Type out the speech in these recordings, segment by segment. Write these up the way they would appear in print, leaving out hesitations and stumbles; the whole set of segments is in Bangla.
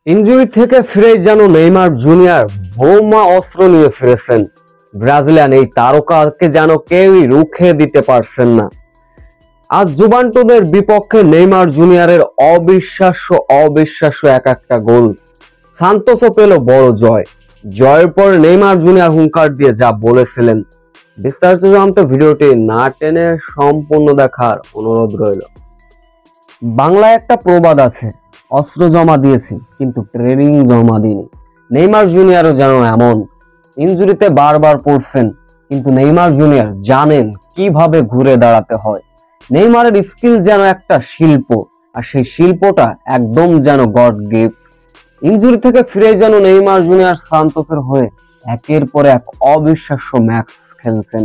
ইনজুরি থেকে ফিরে যেন নেইমার জুনিয়র বোমা অস্ত্র নিয়ে ফিরেছেন। ব্রাজিলিয়ান এই তারকাকে যেন কেউই রুখে দিতে পারছেন না। আজ জুভেন্টাসের বিপক্ষে নেইমার জুনিয়রের অবিশ্বাস্য এক একটা গোল। সান্তোসও পেল বড় জয়। জয়ের পর নেইমার জুনিয়র হুঙ্কার দিয়ে যা বলেছিলেন, বিস্তারিত জানতে ভিডিওটি না টেনে সম্পূর্ণ দেখার অনুরোধ রইল। বাংলায় একটা প্রবাদ আছে, অস্ত্র জমা দিয়েছি কিন্তু ট্রেনিং জমা দিইনি। নেইমার জুনিয়রও যেন এমন। ইনজুরিতে বারবার পড়ছেন, কিন্তু নেইমার জুনিয়র জানেন কিভাবে ঘুরে দাঁড়াতে হয়। নেইমারের স্কিল যেন একটা শিল্প, আর সেই শিল্পটা একদম যেন গড গিফট। ইনজুরি থেকে ফিরে যেন নেইমার জুনিয়র সান্তোসের হয়ে একের পর এক অবিশ্বাস্য ম্যাচ খেলছেন,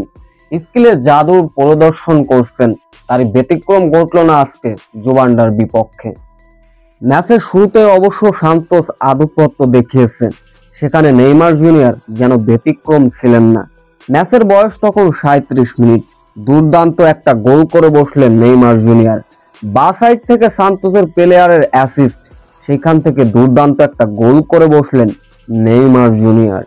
স্কিলের জাদুর প্রদর্শন করছেন। তারই ব্যতিক্রম ঘটল না আজকে জুভেন্টাসের বিপক্ষে। ম্যাচের শুরুতে অবশ্য সান্তোস আধিপত্য দেখিয়েছেন, সেখানে নেইমার জুনিয়র যেন ব্যতিক্রম ছিলেন না। ম্যাচের বয়স তখন 37 মিনিট। দুর্দান্ত একটা গোল করে বসলেন নেইমার জুনিয়র। বাঁ সাইড থেকে সান্তোসের প্লেয়ারের অ্যাসিস্ট, সেখান থেকে দুর্দান্ত একটা গোল করে বসলেন নেইমার জুনিয়র।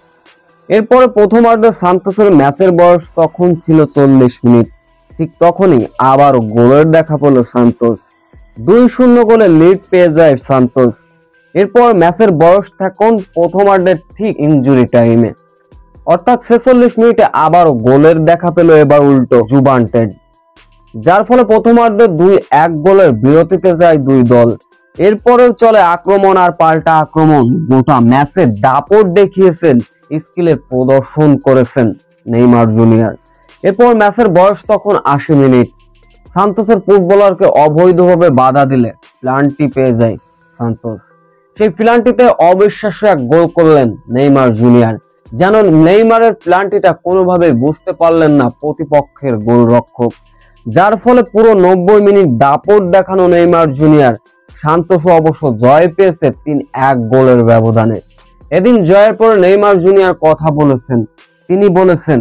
এরপরে প্রথমার্ধে সান্তোসের ম্যাচের বয়স তখন ছিল 40 মিনিট। ঠিক তখনই আবার গোলের দেখা পেল সান্তোস। 2-0 গোলে লিড পেয়ে যায় সান্তোস। এরপর ম্যাচের বয়স তখন প্রথমার্ধের ঠিক ইনজুরি টাইমে, অর্থাৎ 46 মিনিটে আবারও গোলের দেখা পেল এবার উল্টো জুভেন্টাস, যার ফলে প্রথমার্ধে 2-1 গোলের বিরতিতে যায় দুই দল। এরপরেও চলে আক্রমণ আর পাল্টা আক্রমণ। গোটা ম্যাচে দাপট দেখিয়েছেন, স্কিলের প্রদর্শন করেছেন নেইমার জুনিয়র। এরপর ম্যাচের বয়স তখন 80 মিনিট। সান্তোসের ফুটবলারকে অবৈধভাবে বাধা দিলে প্লান্টি পেয়ে যায় সান্তোস। সেই প্লান্টিতে অবিশ্বাস্য এক গোল করলেন নেইমার জুনিয়র। যেন নেইমারের প্লান্টিটা কোনোভাবে বুঝতে পারলেন না প্রতিপক্ষের গোলরক্ষক, যার ফলে পুরো 90 মিনিট দাপট দেখানো নেইমার জুনিয়র। সান্তোসও অবশ্য জয় পেয়েছে 3-1 গোলের ব্যবধানে। এদিন জয়ের পরে নেইমার জুনিয়র কথা বলেছেন। তিনি বলেছেন,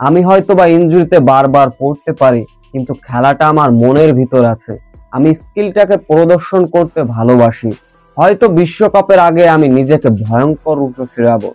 আমি হয়তোবা ইনজুরিতে বারবার পড়তে পারি, কিন্তু খেলাটা আমার মনের ভিতর আছে। আমি স্কিলটাকে প্রদর্শন করতে ভালোবাসি। হয়তো বিশ্বকাপের আগে আমি নিজেকে ভয়ঙ্কর রূপে ফেরাবো।